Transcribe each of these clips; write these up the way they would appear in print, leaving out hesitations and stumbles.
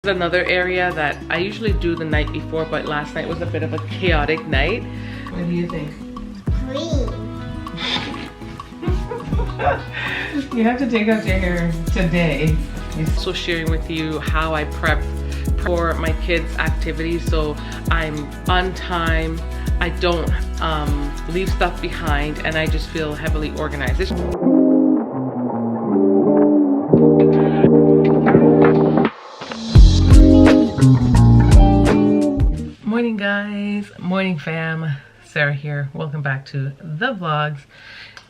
Another area that I usually do the night before, but last night was a bit of a chaotic night. What do you think? Clean. You have to take out your hair today. Also sharing with you how I prep for my kids' activities, so I'm on time, I don't leave stuff behind, and I just feel heavily organized. Morning guys, morning fam, Sarah here. Welcome back to the vlogs.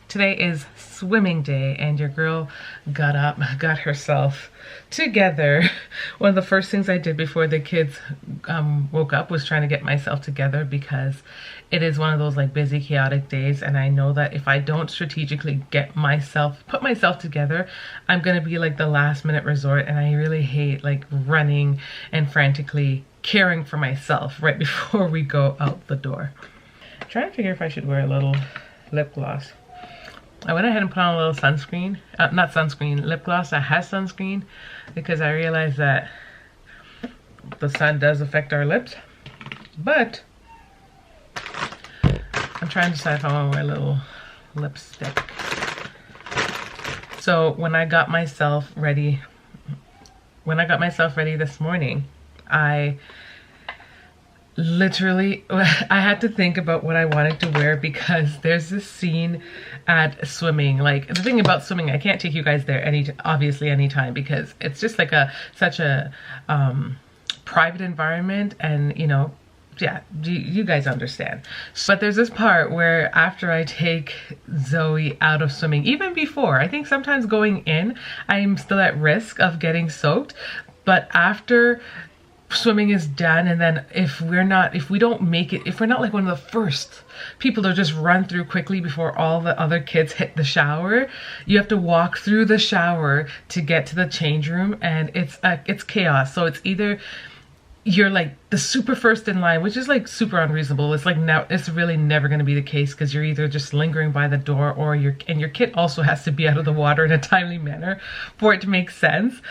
Today is swimming day and your girl got up, got herself together. One of the first things I did before the kids woke up was trying to get myself together, because it is one of those like busy, chaotic days, and I know that if I don't strategically put myself together, I'm gonna be like the last minute resort, and I really hate like running and frantically caring for myself right before we go out the door. I'm trying to figure if I should wear a little lip gloss. I went ahead and put on a little sunscreen, lip gloss that has sunscreen, because I realized that the sun does affect our lips. But I'm trying to decide if I want to wear a little lipstick. So when I got myself ready this morning, I literally, I had to think about what I wanted to wear, because there's this scene at swimming. Like, the thing about swimming, I can't take you guys there obviously anytime, because it's just like such a private environment, and you know, yeah, you guys understand. But there's this part where after I take Zoe out of swimming, even before, I think sometimes going in, I'm still at risk of getting soaked, but after swimming is done, and then if we're not like one of the first people to just run through quickly before all the other kids hit the shower, you have to walk through the shower to get to the change room, and it's chaos. So it's either you're like the super first in line, which is like super unreasonable. It's like, now it's really never going to be the case, because you're either just lingering by the door, or your kid also has to be out of the water in a timely manner for it to make sense.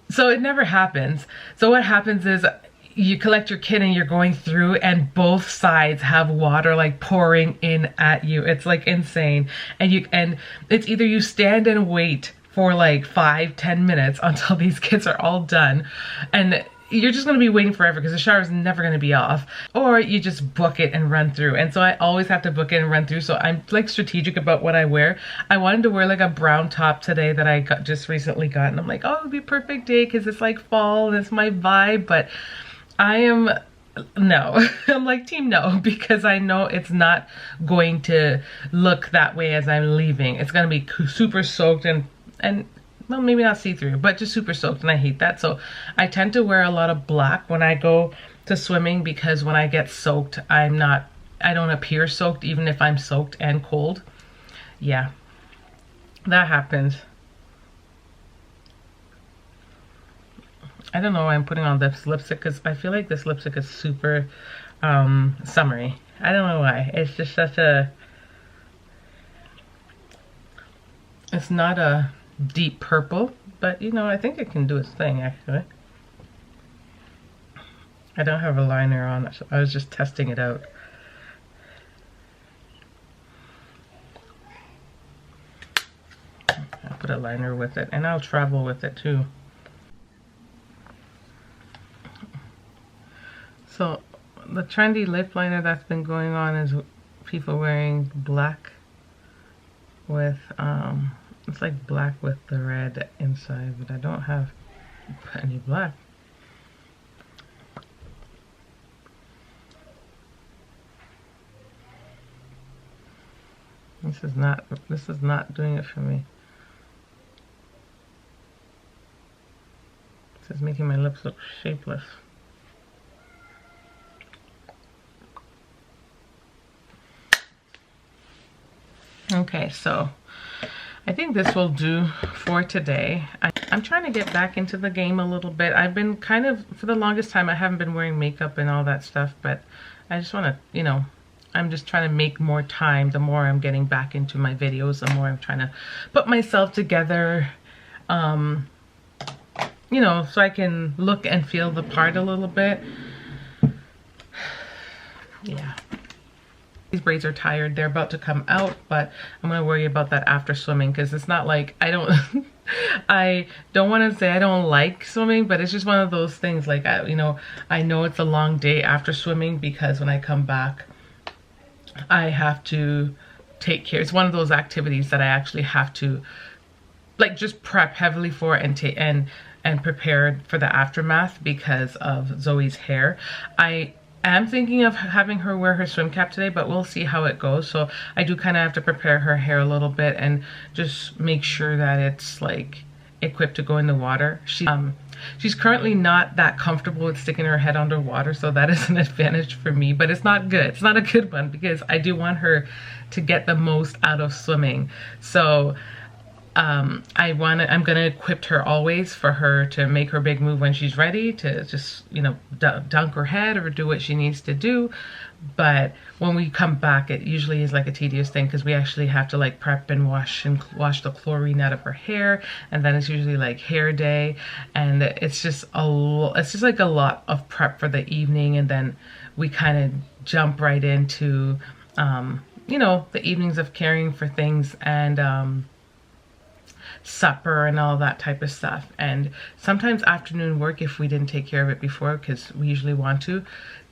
So it never happens. So what happens is you collect your kid and you're going through, and both sides have water like pouring in at you. It's like insane. And it's either you stand and wait for like 5-10 minutes until these kids are all done, and you're just going to be waiting forever because the shower is never going to be off, or you just book it and run through. And so I always have to book it and run through, so I'm like strategic about what I wear. I wanted to wear like a brown top today that I just recently got, and I'm like, oh, it'll be a perfect day because it's like fall and it's my vibe. But I'm like team no, because I know it's not going to look that way as I'm leaving. It's going to be super soaked and well, maybe not see-through, but just super soaked, and I hate that. So I tend to wear a lot of black when I go to swimming, because when I get soaked, I don't appear soaked, even if I'm soaked and cold. Yeah, that happens. I don't know why I'm putting on this lipstick, because I feel like this lipstick is super summery. I don't know why. It's just it's not a deep purple, but you know, I think it can do its thing actually. I don't have a liner on, so I was just testing it out. I'll put a liner with it, and I'll travel with it too. So the trendy lip liner that's been going on is people wearing black with it's like black with the red inside, but I don't have any black. This is not doing it for me. This is making my lips look shapeless. Okay, so I think this will do for today. I'm trying to get back into the game a little bit. I've been kind of, for the longest time, I haven't been wearing makeup and all that stuff, but I just want to, you know, I'm just trying to make more time. The more I'm getting back into my videos, the more I'm trying to put myself together. you know, so I can look and feel the part a little bit. Yeah. These braids are tired. They're about to come out, but I'm gonna worry about that after swimming, because it's not like I don't I don't want to say I don't like swimming, but it's just one of those things, like, you know, I know it's a long day after swimming, because when I come back I have to take care. It's one of those activities that I actually have to like just prep heavily for and take and prepare for the aftermath because of Zoe's hair. I'm thinking of having her wear her swim cap today, but we'll see how it goes. So I do kind of have to prepare her hair a little bit and just make sure that it's like equipped to go in the water. She's currently not that comfortable with sticking her head underwater, so that is an advantage for me, but it's not good. It's not a good one, because I do want her to get the most out of swimming. So I'm gonna equip her always for her to make her big move when she's ready to just, you know, dunk her head or do what she needs to do. But when we come back, it usually is like a tedious thing, because we actually have to like prep and wash the chlorine out of her hair, and then it's usually like hair day, and it's just like a lot of prep for the evening, and then we kind of jump right into you know, the evenings of caring for things and supper and all that type of stuff, and sometimes afternoon work if we didn't take care of it before, because we usually want to.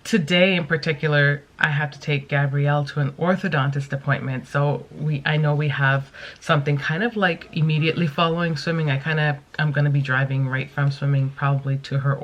Today in particular, I have to take Gabrielle to an orthodontist appointment, so I know we have something kind of like immediately following swimming. I'm going to be driving right from swimming probably to her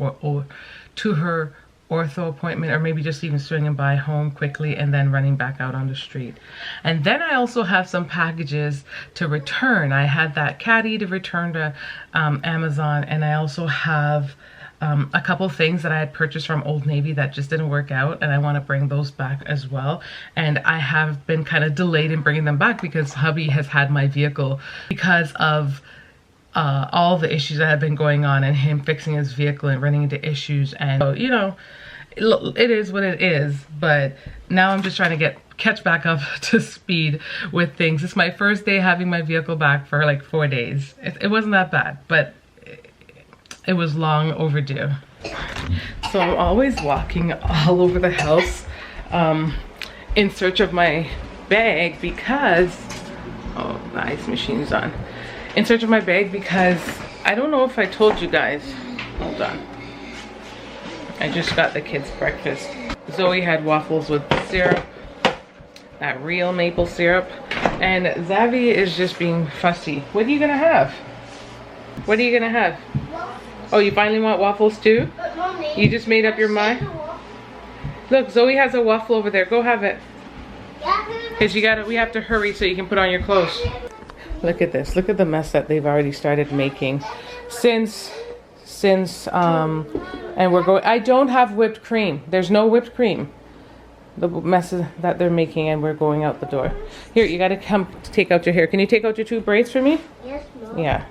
ortho appointment, or maybe just even swinging by home quickly and then running back out on the street. And then I also have some packages to return. I had that caddy to return to Amazon, and I also have a couple things that I had purchased from Old Navy that just didn't work out, and I want to bring those back as well. And I have been kind of delayed in bringing them back because hubby has had my vehicle because of all the issues that have been going on, and him fixing his vehicle and running into issues. And so, you know, it is what it is, but now I'm just trying to catch back up to speed with things. It's my first day having my vehicle back for like 4 days. It wasn't that bad, but it was long overdue. So I'm always walking all over the house in search of my bag, because oh, nice, machine's on. In search of my bag, because I don't know if I told you guys. Hold on. I just got the kids breakfast. Zoe had waffles with syrup, that real maple syrup, and Zavi is just being fussy. What are you gonna have? What are you gonna have? Oh, you finally want waffles too? But Mommy, you just made up your mind? Look, Zoe has a waffle over there. Go have it. Because we have to hurry so you can put on your clothes. Look at this. Look at the mess that they've already started making since and we're going. I don't have whipped cream. There's no whipped cream. The messes that they're making, and we're going out the door. Here, you gotta come take out your hair. Can you take out your 2 braids for me? Yes, Mom. Yeah.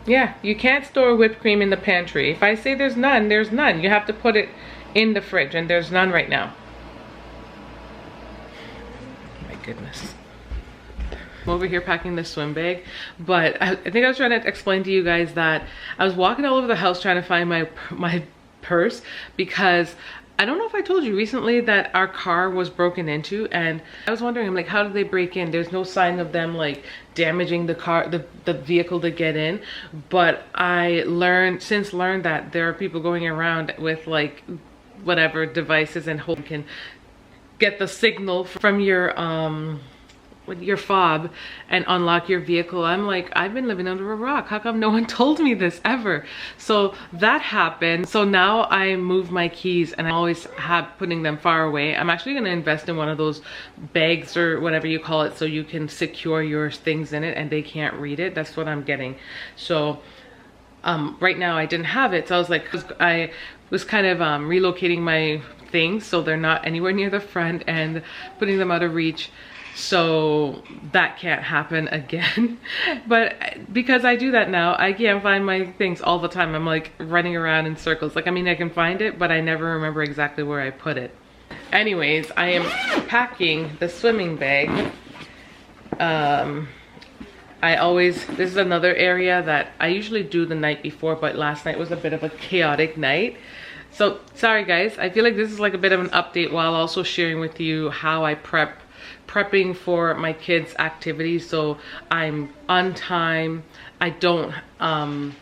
Yeah, you can't store whipped cream in the pantry. If I say there's none, there's none. You have to put it in the fridge, and there's none right now. My goodness. I'm over here packing the swim bag, but I think I was trying to explain to you guys that I was walking all over the house trying to find my purse, because I don't know if I told you recently that our car was broken into, and I was wondering, like, how did they break in? There's no sign of them like damaging the car, the vehicle to get in, but I since learned that there are people going around with like whatever devices and can get the signal from your fob and unlock your vehicle. I'm like, I've been living under a rock. How come no one told me this ever? So that happened. So now I moved my keys, and I always have putting them far away. I'm actually going to invest in one of those bags or whatever you call it, so you can secure your things in it and they can't read it. That's what I'm getting. So right now I didn't have it, so I was like, I was kind of relocating my things so they're not anywhere near the front and putting them out of reach. So that can't happen again. But because I do that now, I can't find my things all the time. I'm like running around in circles. Like, I mean, I can find it, but I never remember exactly where I put it. Anyways, I am packing the swimming bag. This is another area that I usually do the night before, but last night was a bit of a chaotic night. So sorry guys, I feel like this is like a bit of an update while also sharing with you how I prepping for my kids' activities, so I'm on time, I don't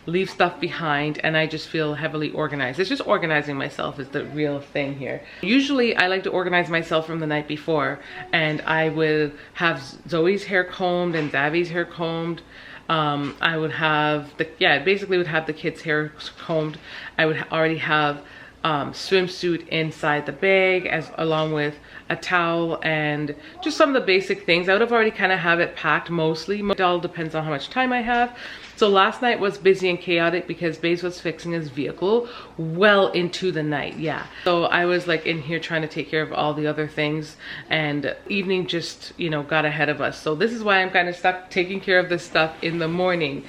leave stuff behind, and I just feel heavily organized. It's just organizing myself is the real thing here. Usually I like to organize myself from the night before, and I would have Zoe's hair combed and Zavi's hair combed. I would have basically would have the kids' hair combed. I would already have swimsuit inside the bag, along with a towel and just some of the basic things. I would have already kind of have it packed mostly. It all depends on how much time I have. So last night was busy and chaotic because Baze was fixing his vehicle well into the night. Yeah, so I was like in here trying to take care of all the other things, and evening just, you know, got ahead of us. So this is why I'm kind of stuck taking care of this stuff in the morning.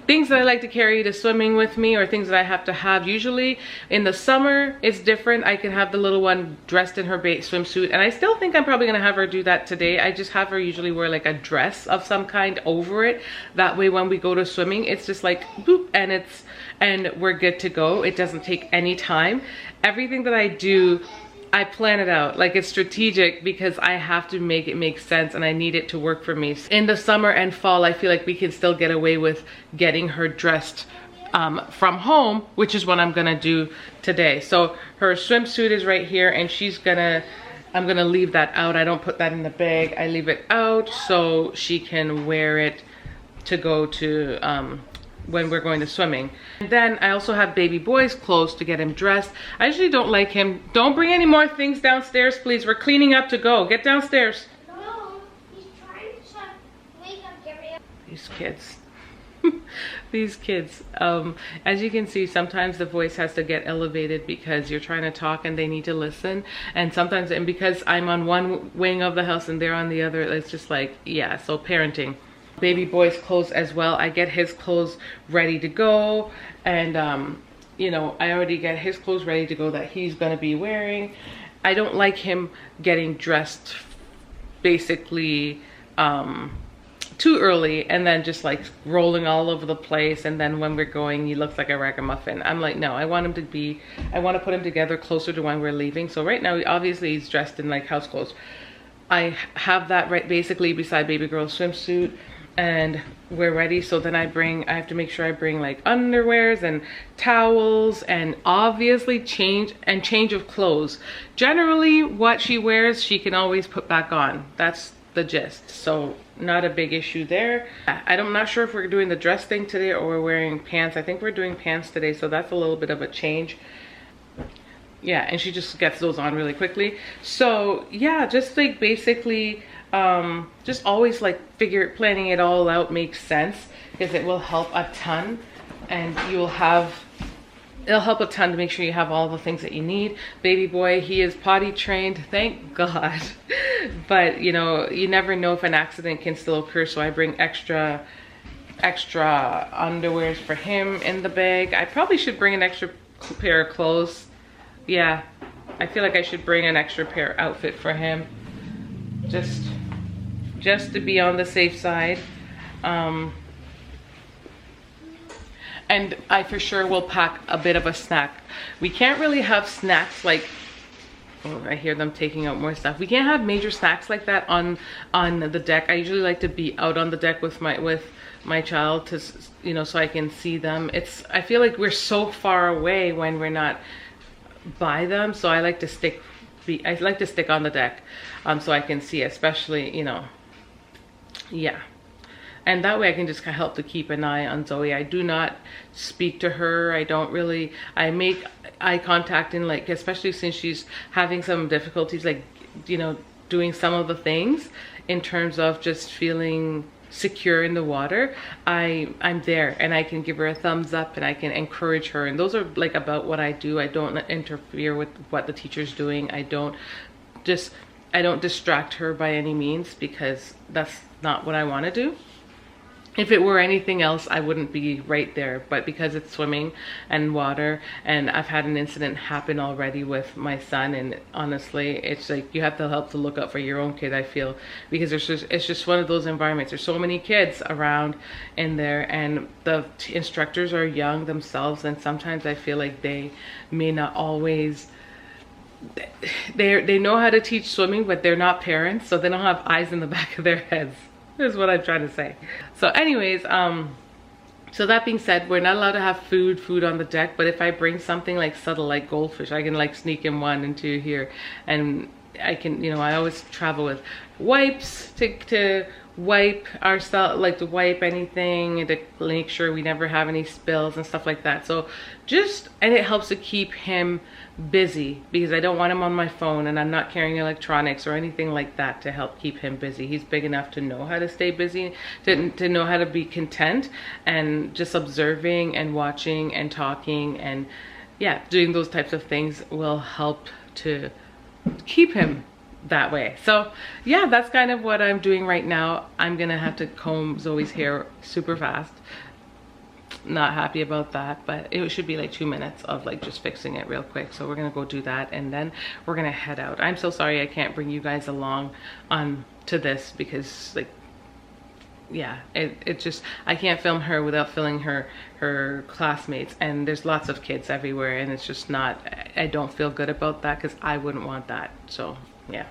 Things that I like to carry to swimming with me, or things that I have to have. Usually in the summer it's different. I can have the little one dressed in her swimsuit, and I still think I'm probably gonna have her do that today. I just have her usually wear like a dress of some kind over it. That way when we go to swimming, it's just like boop, and we're good to go. It doesn't take any time. Everything that I do, I plan it out, like it's strategic, because I have to make it make sense and I need it to work for me. In the summer and fall, I feel like we can still get away with getting her dressed from home, which is what I'm gonna do today. So her swimsuit is right here, and I'm gonna leave that out. I don't put that in the bag. I leave it out so she can wear it to go to when we're going to swimming. And then I also have baby boy's clothes to get him dressed. I usually don't like him. Don't bring any more things downstairs, please. We're cleaning up to go. Get downstairs. No, he's trying to wake up Gary. These kids. These kids. As you can see, sometimes the voice has to get elevated because you're trying to talk and they need to listen. And sometimes, and because I'm on one wing of the house and they're on the other, it's just like, yeah, so parenting. Baby boy's clothes as well. I get his clothes ready to go, and you know, I already get his clothes ready to go that he's gonna be wearing. I don't like him getting dressed basically too early and then just like rolling all over the place, and then when we're going he looks like a ragamuffin. I'm like, no, I want to put him together closer to when we're leaving. So right now obviously he's dressed in like house clothes. I have that right basically beside baby girl's swimsuit, and we're ready. So then I have to make sure I bring like underwears and towels, and obviously change of clothes. Generally what she wears she can always put back on. That's the gist. So not a big issue there. I'm not sure if we're doing the dress thing today or we're wearing pants. I think we're doing pants today, so that's a little bit of a change. Yeah, and she just gets those on really quickly. So yeah, just like basically just always like planning it all out makes sense, because it will help a ton, and it'll help a ton to make sure you have all the things that you need. Baby boy, he is potty trained, thank God. But you know, you never know if an accident can still occur, so I bring extra underwears for him in the bag. I probably should bring an extra pair of clothes. Yeah, I feel like I should bring an extra pair outfit for him, just to be on the safe side. And I for sure will pack a bit of a snack. We can't really have snacks like, oh, I hear them taking out more stuff. We can't have major snacks like that on the deck. I usually like to be out on the deck with my child, to, you know, so I can see them. I feel like we're so far away when we're not by them, so I like to stick on the deck so I can see, especially, you know, yeah. And that way I can just kind of help to keep an eye on Zoe. I do not speak to her. I make eye contact in, like, especially since she's having some difficulties, like, you know, doing some of the things in terms of just feeling secure in the water. I'm there, and I can give her a thumbs up, and I can encourage her. And those are like about what I do. I don't interfere with what the teacher's doing. I don't distract her by any means, because that's not what I want to do. If it were anything else, I wouldn't be right there. But because it's swimming and water, and I've had an incident happen already with my son, and honestly, it's like you have to help to look out for your own kid, I feel, because it's just one of those environments. There's so many kids around in there, and the instructors are young themselves, and sometimes I feel like they may not always, they know how to teach swimming, but they're not parents, so they don't have eyes in the back of their heads. Is what I'm trying to say. So anyways, so that being said, we're not allowed to have food on the deck, but if I bring something like subtle, like goldfish, I can like sneak in 1 and 2 here, and I can, you know, I always travel with wipes to wipe ourselves, like to wipe anything and to make sure we never have any spills and stuff like that. So just, and it helps to keep him busy, because I don't want him on my phone, and I'm not carrying electronics or anything like that to help keep him busy. He's big enough to know how to stay busy, to know how to be content, and just observing and watching and talking and yeah, doing those types of things will help to keep him that way. So yeah, that's kind of what I'm doing right now. I'm gonna have to comb Zoe's hair super fast. Not happy about that, but it should be like 2 minutes of like just fixing it real quick. So we're gonna go do that, and then we're gonna head out. I'm so sorry I can't bring you guys along to this, because like, yeah, it just, I can't film her without filming her classmates, and there's lots of kids everywhere, and it's just not, I don't feel good about that, because I wouldn't want that. So yeah.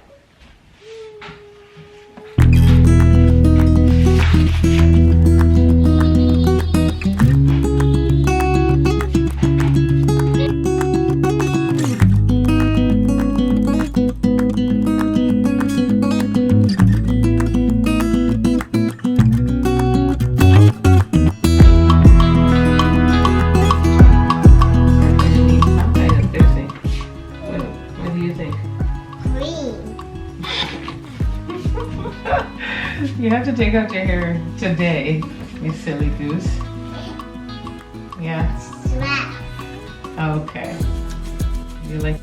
You have to take out your hair today, you silly goose. Yeah. Okay. You like.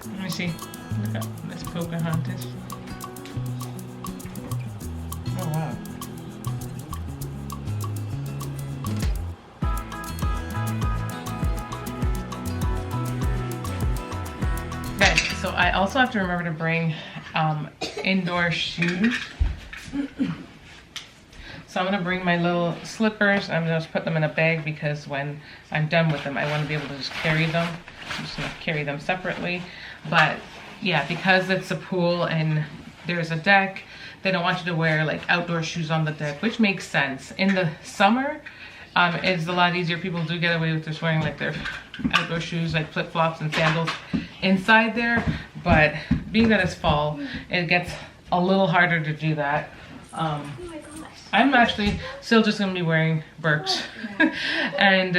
Let me see. Look at this Pocahontas. Oh wow. Okay, so I also have to remember to bring indoor shoes. So I'm gonna bring my little slippers. I'm gonna just put them in a bag, because when I'm done with them, I want to be able to just carry them. I'm just gonna carry them separately. But yeah, because it's a pool and there's a deck, they don't want you to wear like outdoor shoes on the deck, which makes sense. In the summer, it's a lot easier. People do get away with just wearing like their outdoor shoes, like flip-flops and sandals inside there. But being that it's fall, it gets a little harder to do that. I'm actually still just gonna be wearing Birks. and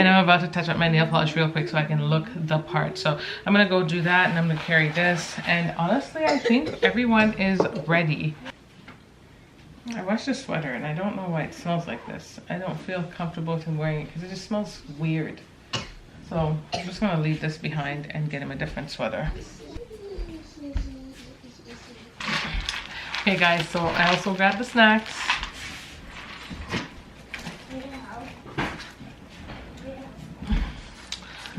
I'm about to touch up my nail polish real quick so I can look the part. So I'm gonna go do that, and I'm gonna carry this. And honestly, I think everyone is ready. I washed the sweater, and I don't know why it smells like this. I don't feel comfortable with him wearing it because it just smells weird. So I'm just gonna leave this behind and get him a different sweater. Okay guys, so I also grabbed the snacks.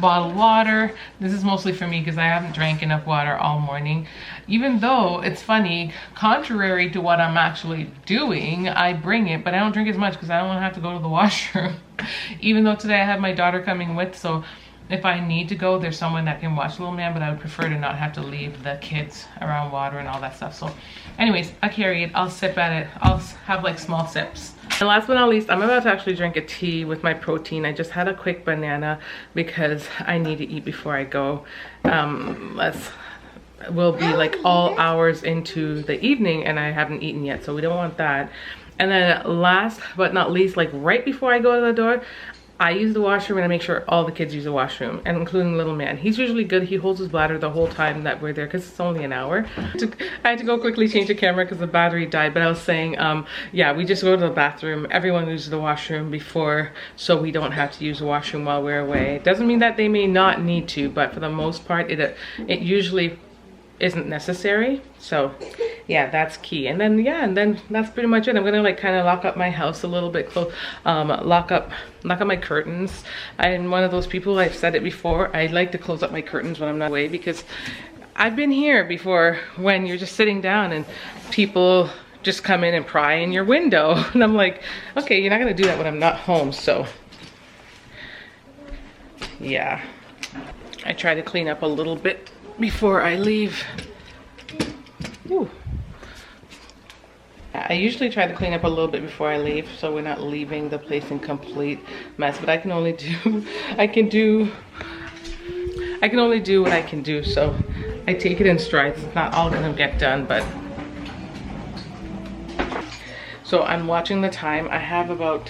bottled water. This is mostly for me because I haven't drank enough water all morning. Even though it's funny, contrary to what I'm actually doing, I bring it, but I don't drink as much because I don't want to have to go to the washroom. Even though today I have my daughter coming with, so if I need to go, there's someone that can watch little man, but I would prefer to not have to leave the kids around water and all that stuff. So anyways, I carry it, I'll sip at it, I'll have like small sips. And last but not least, I'm about to actually drink a tea with my protein. I just had a quick banana because I need to eat before I go. Will be like all hours into the evening and I haven't eaten yet, so we don't want that. And then last but not least, like right before I go to the door, I use the washroom and I make sure all the kids use the washroom, and including little man. He's usually good. He holds his bladder the whole time that we're there because it's only an hour. I had to go quickly change the camera because the battery died, but I was saying, yeah, we just go to the bathroom. Everyone uses the washroom before, so we don't have to use the washroom while we're away. It doesn't mean that they may not need to, but for the most part, it usually isn't necessary. So yeah, that's key. And then yeah, and then that's pretty much it. I'm gonna like kind of lock up my house a little bit, lock up my curtains. I'm one of those people, I've said it before, I like to close up my curtains when I'm not away, because I've been here before when you're just sitting down and people just come in and pry in your window and I'm like, okay, you're not gonna do that when I'm not home. So yeah, I try to clean up a little bit before I leave. Ooh. I usually try to clean up a little bit before I leave, so we're not leaving the place in complete mess, but I can only do what I can do, so I take it in strides. It's not all gonna get done, but so I'm watching the time. I have about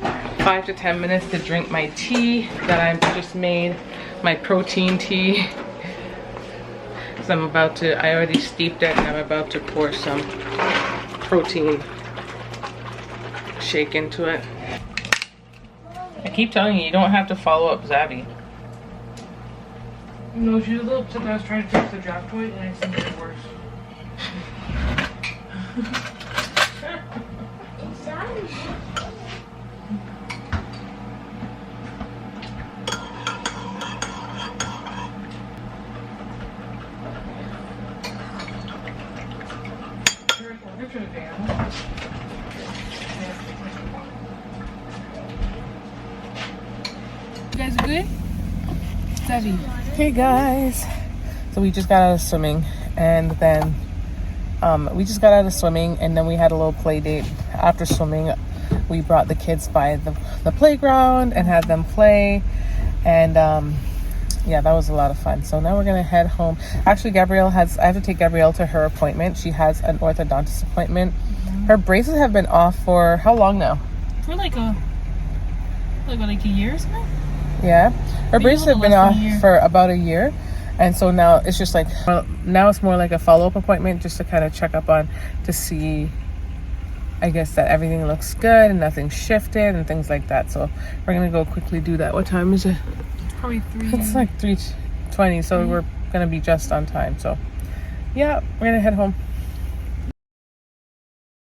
5 to 10 minutes to drink my tea that I've just made, my protein tea. I already steeped it and I'm about to pour some protein shake into it. I keep telling you, you don't have to follow up Zabby. No, she's a little upset that I was trying to fix the drop toy and I think it worse. You guys good? Savvy. Hey guys, so we just got out of swimming, and then we had a little play date after swimming. We brought the kids by the playground and had them play, and yeah, that was a lot of fun. So now we're gonna head home. Actually, I have to take Gabrielle to her appointment. She has an orthodontist appointment. Her braces have been off for how long now? For like a year or so? Yeah, her braces have been off for about a year, and so now it's just like, well, now it's more like a follow-up appointment, just to kind of check up on, to see, I guess, that everything looks good and nothing's shifted and things like that. So we're gonna go quickly do that. What time is it? Probably 3. It's like 3:20, so we're gonna be just on time. So yeah, we're gonna head home.